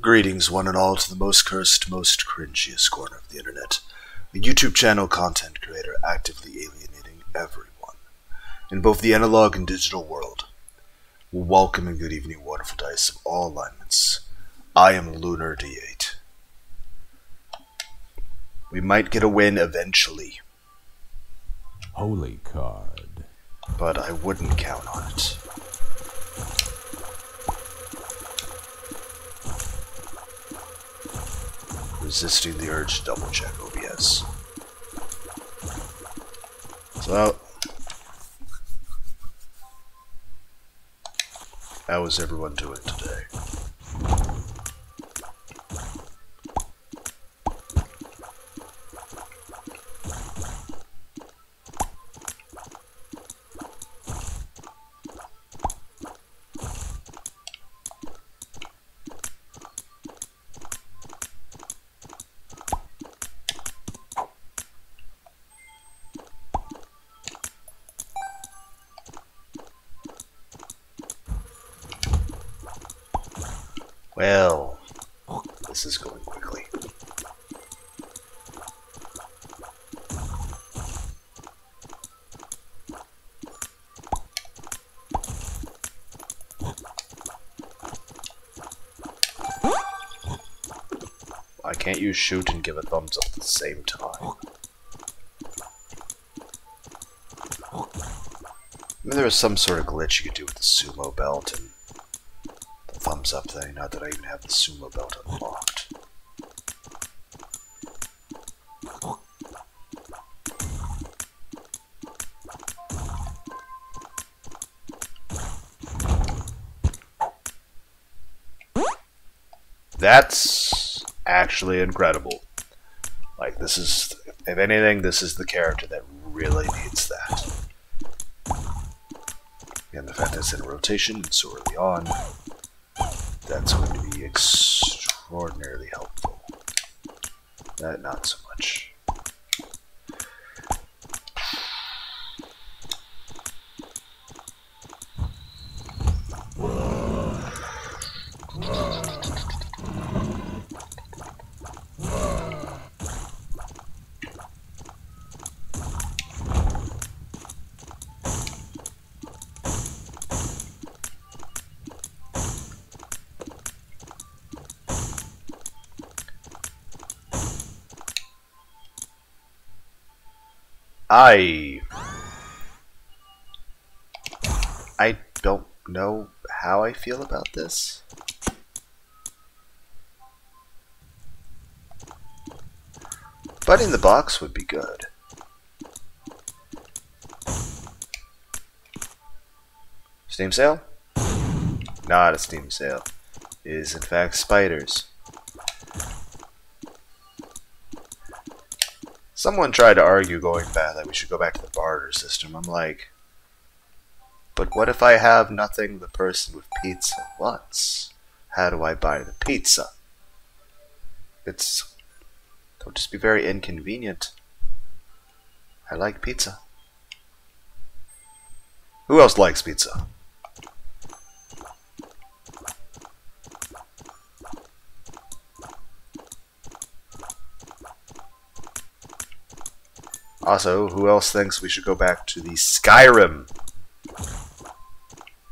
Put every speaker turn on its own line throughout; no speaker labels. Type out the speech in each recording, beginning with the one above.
Greetings, one and all, to the most cursed, most cringiest corner of the internet. A YouTube channel content creator actively alienating everyone in both the analog and digital world. Welcome and good evening, wonderful dice of all alignments. I am Lunar D8. We might get a win eventually.
Holy card.
But I wouldn't count on it. Resisting the urge to double check OBS. So, how is everyone doing today? Well, this is going quickly. Why can't you shoot and give a thumbs up at the same time? I mean, there was some sort of glitch you could do with the sumo belt and thumbs up thing, not that I even have the sumo belt unlocked. That's actually incredible. Like, this is, if anything, this is the character that really needs that. And the fact that it's in rotation so early on, that's going to be extraordinarily helpful. That not so much. I don't know how I feel about this. But in the box would be good. Steam sale? Not a Steam sale. It is in fact spiders. Someone tried to argue going back that we should go back to the barter system. I'm like, but what if I have nothing the person with pizza wants? How do I buy the pizza? It'll just be very inconvenient. I like pizza. Who else likes pizza? Also, who else thinks we should go back to the Skyrim?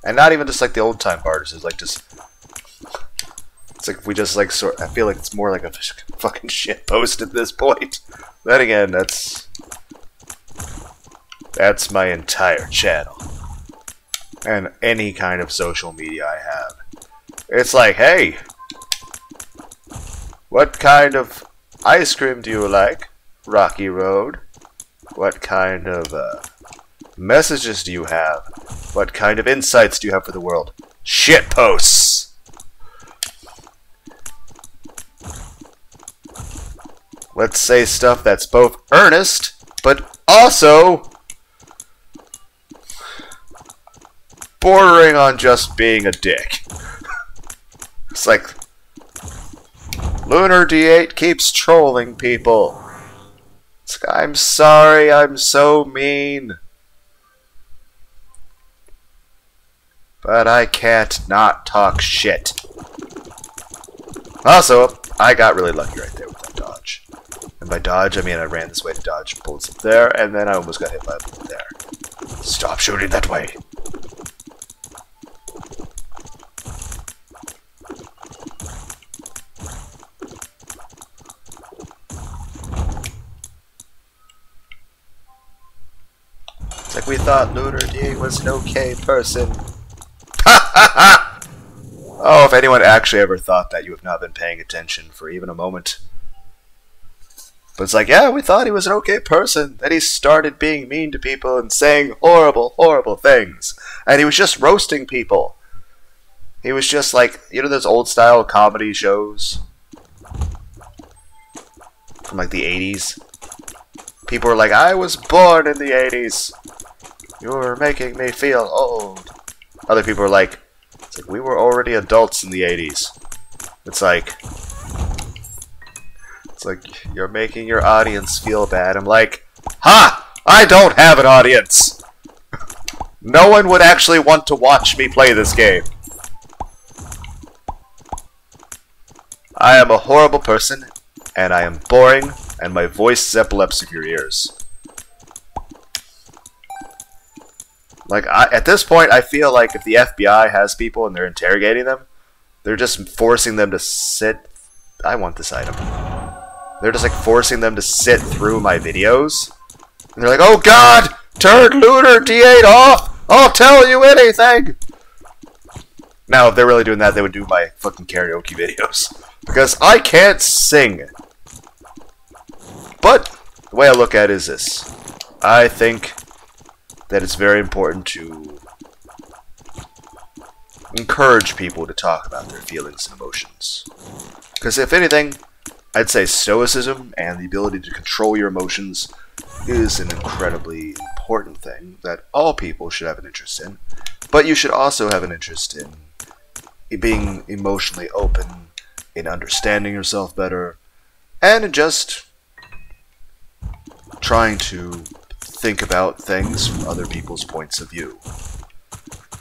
And not even just like the old time barters, it's like just... It's like we just like sort... I feel like it's more like a fucking shit post at this point. Then again, that's my entire channel. And any kind of social media I have. It's like, hey! What kind of ice cream do you like? Rocky Road? What kind of messages do you have? What kind of insights do you have for the world? Shit posts! Let's say stuff that's both earnest, but also bordering on just being a dick. It's like, Lunar D8 keeps trolling people. It's like, I'm sorry, I'm so mean. But I can't not talk shit. Also, I got really lucky right there with that dodge. And by dodge, I mean I ran this way to dodge bullets up there, and then I almost got hit by a bullet there. Stop shooting that way! It's like we thought Lunar D8 was an okay person. Ha ha ha! Oh, if anyone actually ever thought that, you have not been paying attention for even a moment. But it's like, yeah, we thought he was an okay person. Then he started being mean to people and saying horrible, horrible things. And he was just roasting people. He was just like, you know those old-style comedy shows? From like the 80s? People were like, I was born in the 80s. You're making me feel old. Other people were like, it's like, we were already adults in the 80s. It's like, you're making your audience feel bad. I'm like, ha! I don't have an audience! No one would actually want to watch me play this game. I am a horrible person, and I am boring, and my voice is epilepsy for your ears. Like, at this point, I feel like if the FBI has people and they're interrogating them, they're just forcing them to sit... I want this item. They're just like forcing them to sit through my videos. And they're like, oh god! Turn Lunar D8 off! I'll tell you anything! Now, if they're really doing that, they would do my fucking karaoke videos. Because I can't sing. But, the way I look at it is this. I think that it's very important to encourage people to talk about their feelings and emotions. Because if anything, I'd say stoicism and the ability to control your emotions is an incredibly important thing that all people should have an interest in. But you should also have an interest in being emotionally open, in understanding yourself better, and in just trying to think about things from other people's points of view.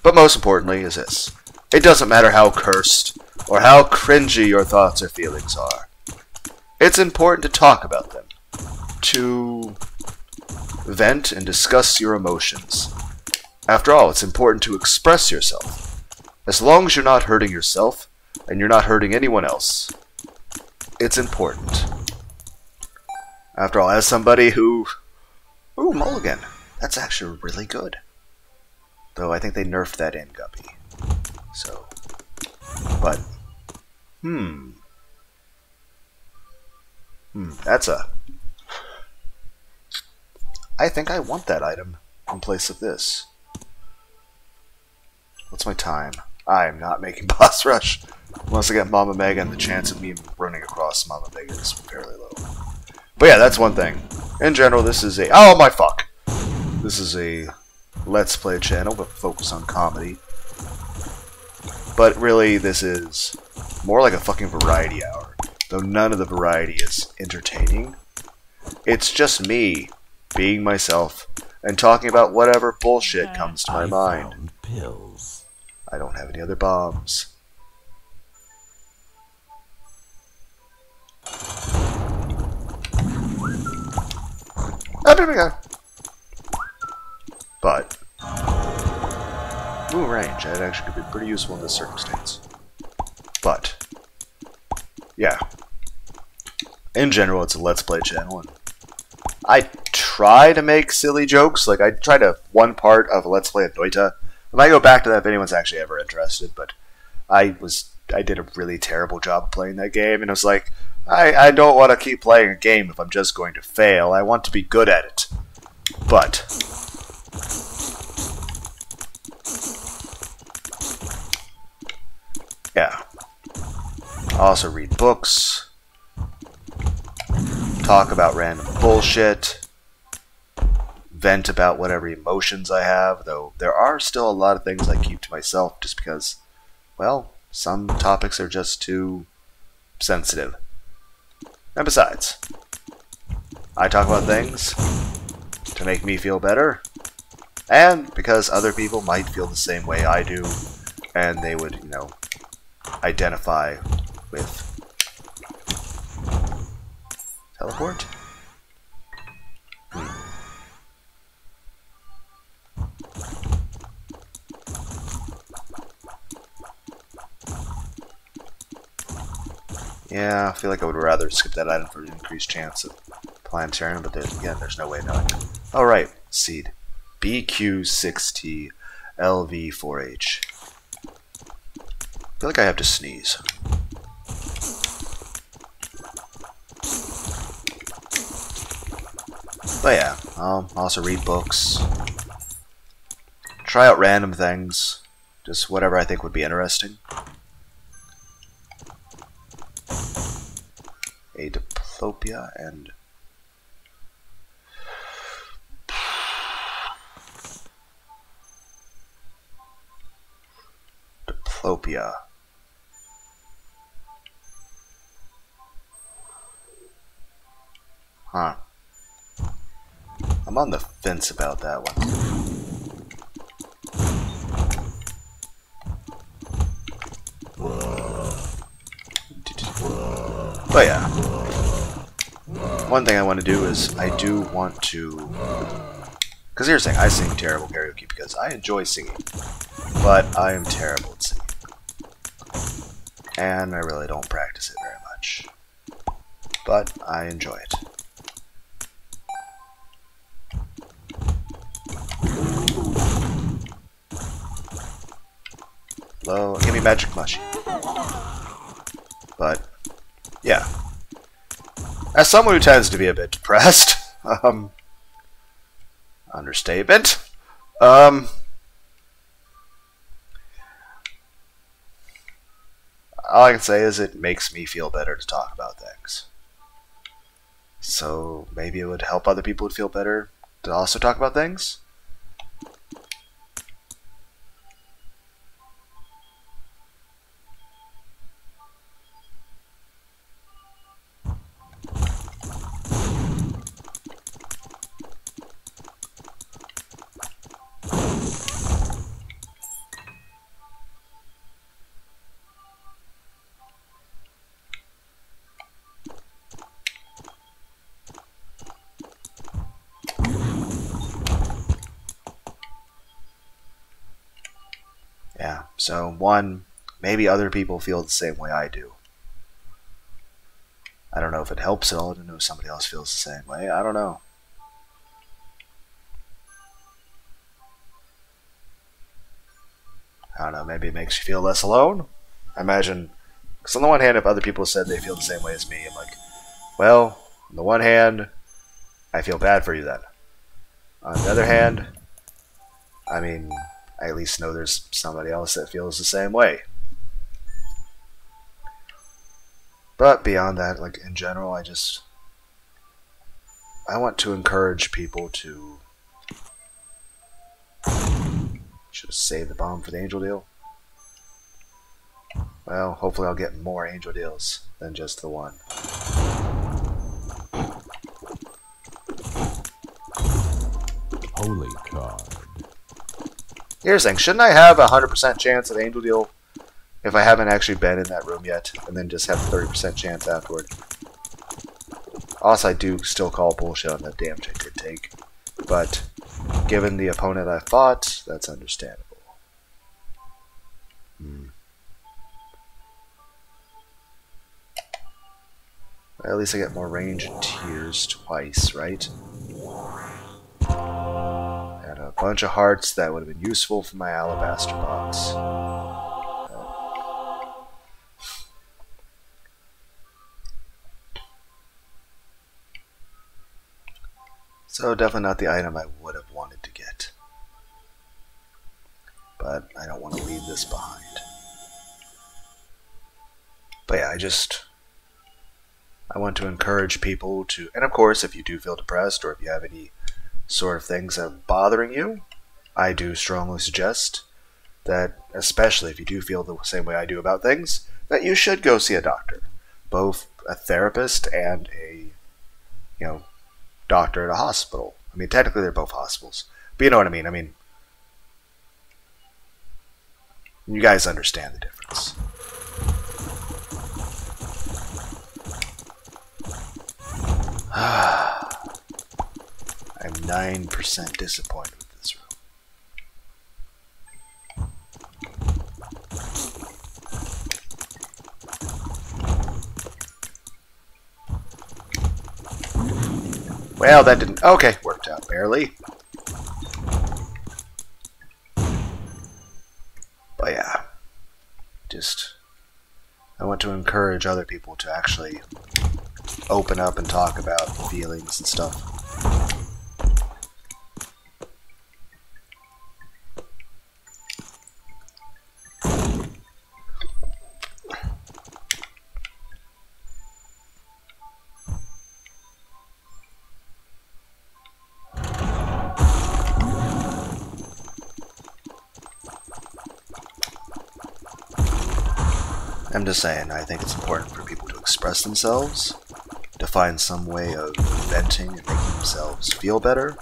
But most importantly is this. It doesn't matter how cursed or how cringy your thoughts or feelings are. It's important to talk about them, to vent and discuss your emotions. After all, it's important to express yourself. As long as you're not hurting yourself, and you're not hurting anyone else, it's important. After all, as somebody who... Ooh, Mulligan. That's actually really good. Though I think they nerfed that in, Guppy. So... But... That's a... I think I want that item in place of this. What's my time? I am not making boss rush. Once I get Mama Megan, the chance of me running across Mama Megan is fairly low. But yeah, that's one thing. In general, this is a... Oh my fuck! This is a Let's Play channel with focus on comedy. But really, this is more like a fucking variety hour. Though none of the variety is entertaining. It's just me being myself and talking about whatever bullshit comes to my mind.
Pills.
I don't have any other bombs. Oh, there we go. But ooh, range. That actually could be pretty useful in this circumstance. But yeah, in general, it's a Let's Play channel, and I try to make silly jokes. Like, I try to one part of a Let's Play of Noita. I might go back to that if anyone's actually ever interested, but I did a really terrible job of playing that game, and I was like, I don't want to keep playing a game if I'm just going to fail. I want to be good at it. But yeah. I also read books, talk about random bullshit, vent about whatever emotions I have, though there are still a lot of things I keep to myself just because, well, some topics are just too sensitive. And besides, I talk about things to make me feel better, and because other people might feel the same way I do, and they would, you know, identify with Teleport? Yeah, I feel like I would rather skip that item for an increased chance of planetarium, but again, there's no way of knowing. Alright, seed. BQ6T LV4H. I feel like I have to sneeze. But yeah, I'll also read books. Try out random things. Just whatever I think would be interesting. A diplopia and... Diplopia. Huh. I'm on the fence about that one. But yeah. One thing I want to do is I do want to... Because here's the thing, I sing terrible karaoke because I enjoy singing. But I am terrible at singing. And I really don't practice it very much. But I enjoy it. Hello, give me magic mushy. But, yeah. As someone who tends to be a bit depressed, understatement, all I can say is it makes me feel better to talk about things. So maybe it would help other people to feel better to also talk about things. Yeah, so one, maybe other people feel the same way I do. I don't know if it helps at all to know somebody else feels the same way. I don't know. I don't know, maybe it makes you feel less alone? I imagine, because on the one hand, if other people said they feel the same way as me, I'm like, well, on the one hand, I feel bad for you then. On the other hand, I mean, I at least know there's somebody else that feels the same way. But beyond that, like in general, I want to encourage people to... Should have saved the bomb for the angel deal. Well, hopefully I'll get more angel deals than just the one.
Holy card.
Here's the thing, shouldn't I have a 100% chance at angel deal if I haven't actually been in that room yet, and then just have a 30% chance afterward? Also, I do still call bullshit on that damage I did take, but given the opponent I fought, that's understandable. At least I get more range and tears twice, right? And a bunch of hearts that would have been useful for my alabaster box. So definitely not the item I would have wanted to get. But I don't want to leave this behind. But yeah, I want to encourage people to, and of course, if you do feel depressed or if you have any sort of things that are bothering you, I do strongly suggest that, especially if you do feel the same way I do about things, that you should go see a doctor. Both a therapist and a, doctor at a hospital. I mean, technically they're both hospitals, but you know what I mean. I mean, you guys understand the difference. 99% disappointed with this room. Well, that didn't... Okay, worked out barely. But yeah, just... I want to encourage other people to actually open up and talk about feelings and stuff. I'm just saying, I think it's important for people to express themselves, to find some way of venting and making themselves feel better.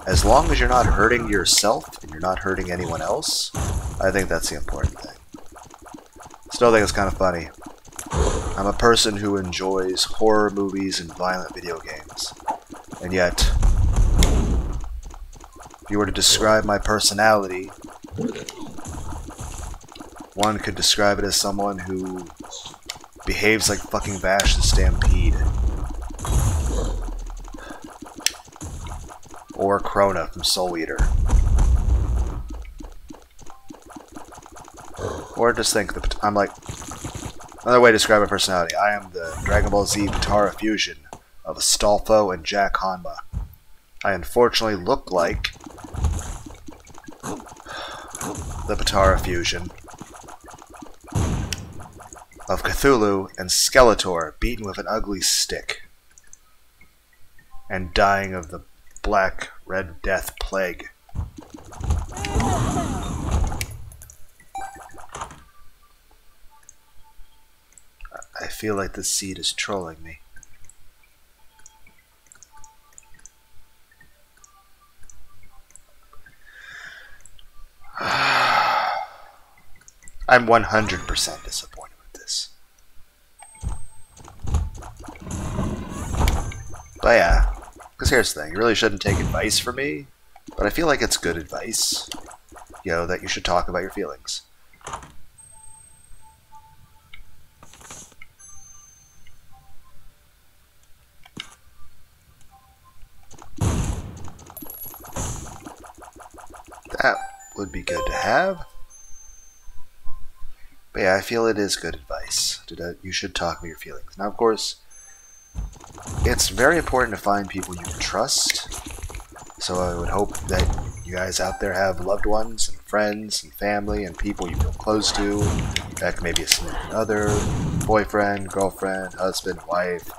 As long as you're not hurting yourself and you're not hurting anyone else, I think that's the important thing. Still think it's kind of funny. I'm a person who enjoys horror movies and violent video games, and yet, if you were to describe my personality, one could describe it as someone who behaves like fucking Vash the Stampede. Or Krona from Soul Eater. Or just think, I'm like... Another way to describe my personality, I am the Dragon Ball Z Potara fusion of Astolfo and Jack Hanma. I unfortunately look like the Potara fusion of Cthulhu and Skeletor beaten with an ugly stick and dying of the Black Red Death Plague. I feel like this seed is trolling me. I'm 100% disappointed with this. But yeah, because here's the thing, you really shouldn't take advice from me, but I feel like it's good advice, you know, that you should talk about your feelings. That would be good to have. But yeah, I feel it is good advice. You should talk about your feelings. Now, of course, it's very important to find people you can trust. So I would hope that you guys out there have loved ones and friends and family and people you feel close to. That can maybe a significant other, boyfriend, girlfriend, husband, wife,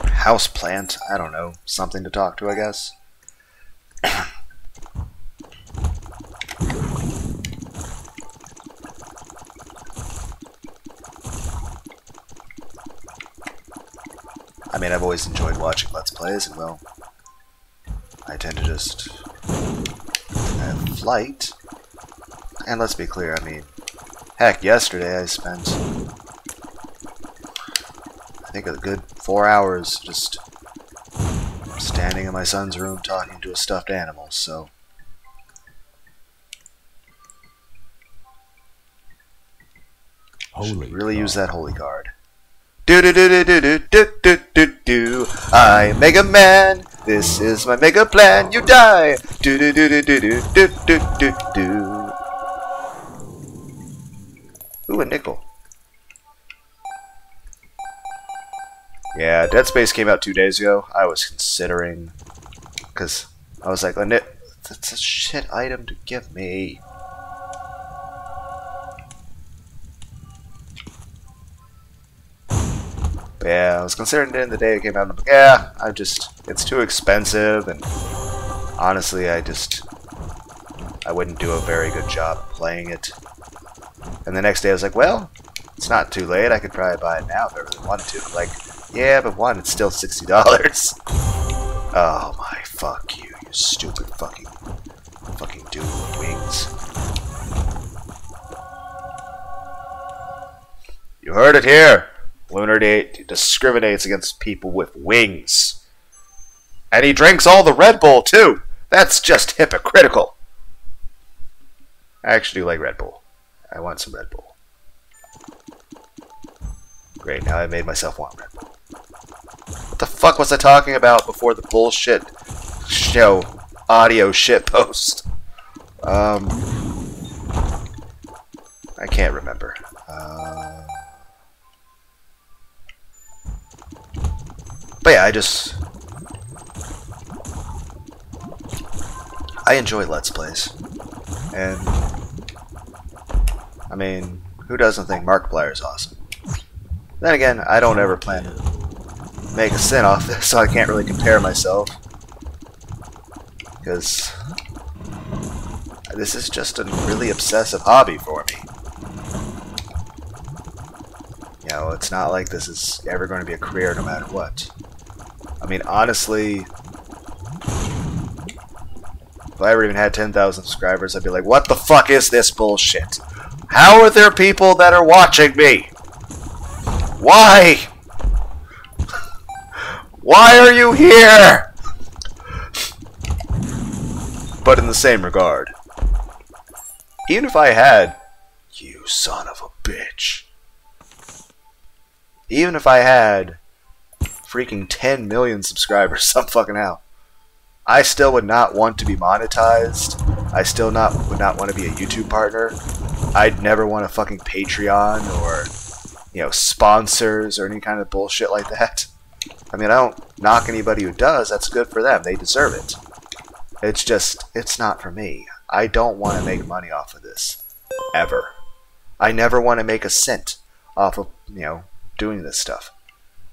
house plant. I don't know. Something to talk to, I guess. I mean, I've always enjoyed watching Let's Plays, and well, I tend to just have flight. And let's be clear, I mean, heck, yesterday I spent, I think, a good 4 hours just standing in my son's room talking to a stuffed animal, so...
Holy
should really
God.
use that holy card. Do do do do do do do do do do. I'm Mega Man. This is my mega plan. You die. Do do do do do do do do do do. Ooh, a nickel. Yeah, Dead Space came out 2 days ago. I was considering, because I was like, that's a shit item to give me. But yeah, I was considering it in the day it came out, and I'm like, yeah, it's too expensive, and honestly, I wouldn't do a very good job playing it. And the next day I was like, well, it's not too late, I could probably buy it now if I really wanted to. I'm like, yeah, but one, it's still $60. Oh my, fuck you, you stupid fucking dude with wings. You heard it here. Lunar discriminates against people with wings. And he drinks all the Red Bull, too. That's just hypocritical. I actually do like Red Bull. I want some Red Bull. Great, now I made myself want Red Bull. What the fuck was I talking about before the bullshit show audio shit post? I can't remember. But yeah, I enjoy Let's Plays. And, I mean, who doesn't think Markiplier's awesome? Then again, I don't ever plan to make a sin off this, so I can't really compare myself. Because this is just a really obsessive hobby for me. You know, it's not like this is ever going to be a career no matter what. I mean, honestly, if I ever even had 10,000 subscribers, I'd be like, what the fuck is this bullshit? How are there people that are watching me? Why? Why are you here? But in the same regard, even if I had, you son of a bitch, even if I had freaking 10 million subscribers, some fucking hell, I still would not want to be monetized. I still would not want to be a YouTube partner. I'd never want a fucking Patreon or, you know, sponsors or any kind of bullshit like that. I mean, I don't knock anybody who does. That's good for them. They deserve it. It's just, it's not for me. I don't want to make money off of this. Ever. I never want to make a cent off of, you know, doing this stuff.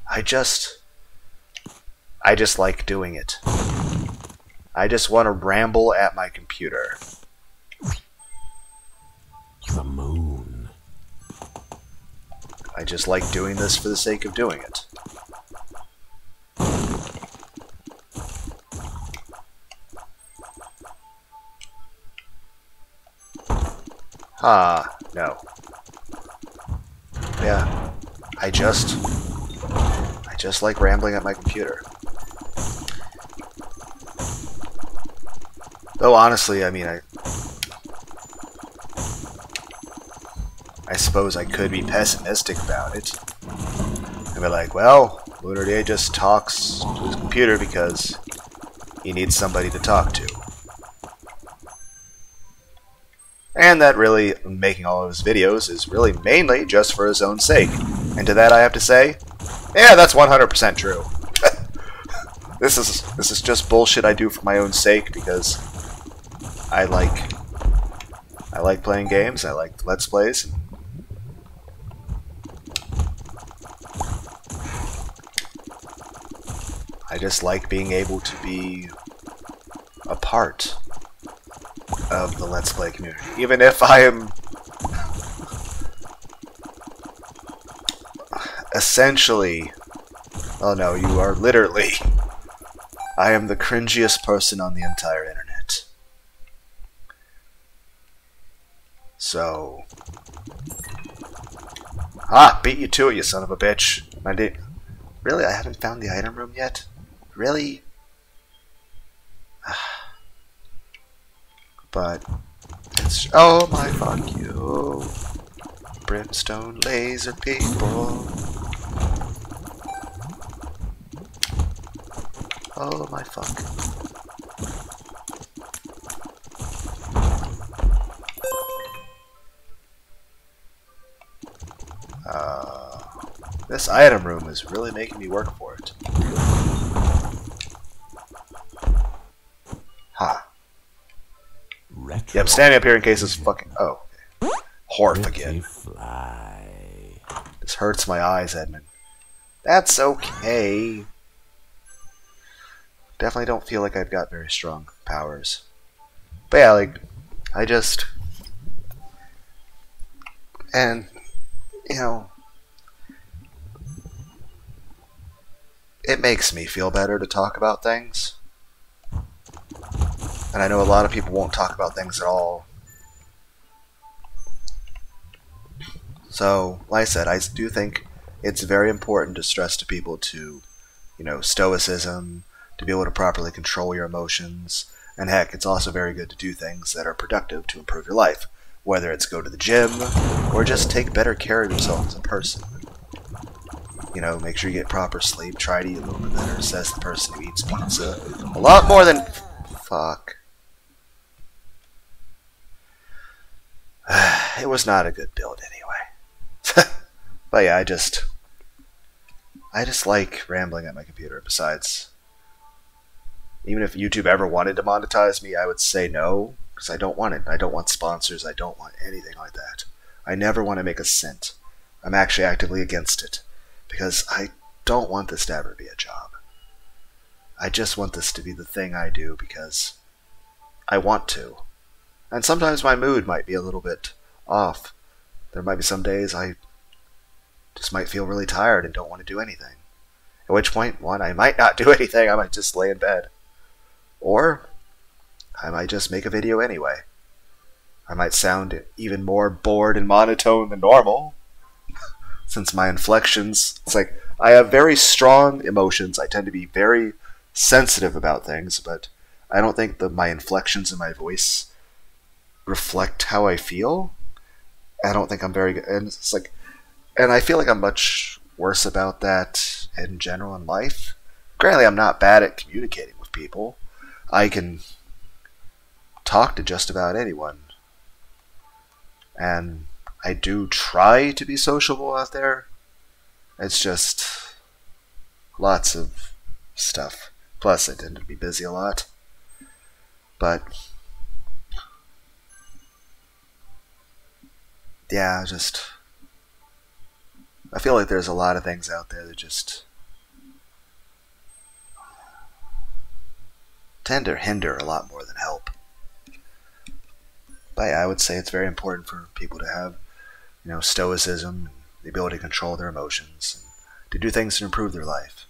I just like doing it. I just want to ramble at my computer.
The moon.
I just like doing this for the sake of doing it. No. Yeah. I just like rambling at my computer. Though honestly, I mean, I suppose I could be pessimistic about it. And be like, well, Lunar Day just talks to his computer because he needs somebody to talk to. And that really, making all of his videos is really mainly just for his own sake. And to that I have to say, yeah, that's 100% true. This is just bullshit I do for my own sake because I like playing games, I like Let's Plays. I just like being able to be a part of the Let's Play community. Even if I am essentially, oh no, you are literally, I am the cringiest person on the entire internet. So, beat you to it, you son of a bitch. Really, I haven't found the item room yet? Really? But it's, oh my fuck you, brimstone laser people. Oh my fuck. This item room is really making me work for it.
Retro.
Yeah, I'm standing up here in case it's fucking... Oh. Horf again.
Fly.
This hurts my eyes, Edmund. That's okay. Definitely don't feel like I've got very strong powers. But yeah, like, I just... And, you know... It makes me feel better to talk about things. And I know a lot of people won't talk about things at all. So, like I said, I do think it's very important to stress to people to, stoicism, to be able to properly control your emotions. And heck, it's also very good to do things that are productive to improve your life, whether it's go to the gym or just take better care of yourself as a person. Make sure you get proper sleep, try to eat a little bit better, says the person who eats pizza. A lot more than... Fuck. It was not a good build anyway. But yeah, I just like rambling at my computer. Besides, even if YouTube ever wanted to monetize me, I would say no, because I don't want it. I don't want sponsors. I don't want anything like that. I never want to make a cent. I'm actually actively against it, because I don't want this to ever be a job. I just want this to be the thing I do because I want to. And sometimes my mood might be a little bit off. There might be some days I just might feel really tired and don't want to do anything. At which point, one, I might not do anything. I might just lay in bed. Or I might just make a video anyway. I might sound even more bored and monotone than normal. Since my inflections, it's like I have very strong emotions. I tend to be very sensitive about things, but I don't think that my inflections in my voice reflect how I feel. I don't think I'm very good. And I feel like I'm much worse about that in general in life. Granted, I'm not bad at communicating with people. I can talk to just about anyone. And I do try to be sociable out there. It's just lots of stuff. Plus, I tend to be busy a lot. But yeah, I feel like there's a lot of things out there that just tend to hinder a lot more than help. But yeah, I would say it's very important for people to have, stoicism, and the ability to control their emotions, and to do things to improve their life,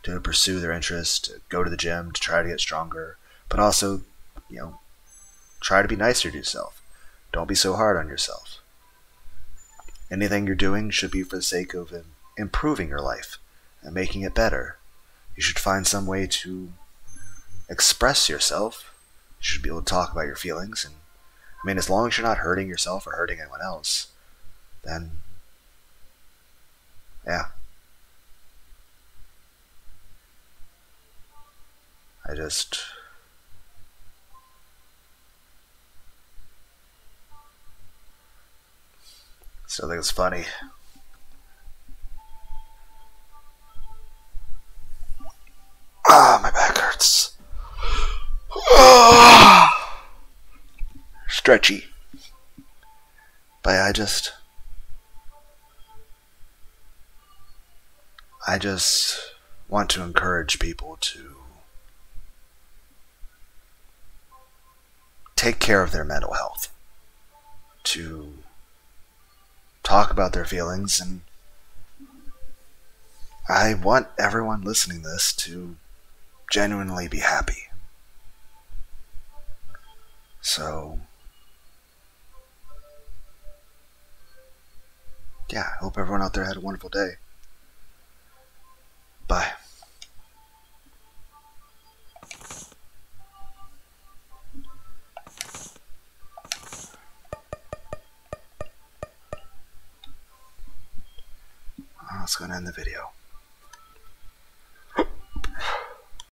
to pursue their interests, to go to the gym, to try to get stronger, but also, try to be nicer to yourself. Don't be so hard on yourself. Anything you're doing should be for the sake of improving your life and making it better. You should find some way to express yourself. You should be able to talk about your feelings. And I mean, as long as you're not hurting yourself or hurting anyone else, then yeah. I still think it's funny. My back hurts. Stretchy. But I just want to encourage people to take care of their mental health, to talk about their feelings, and I want everyone listening to this to genuinely be happy. So, yeah, I hope everyone out there had a wonderful day. Bye. That's going to end the video.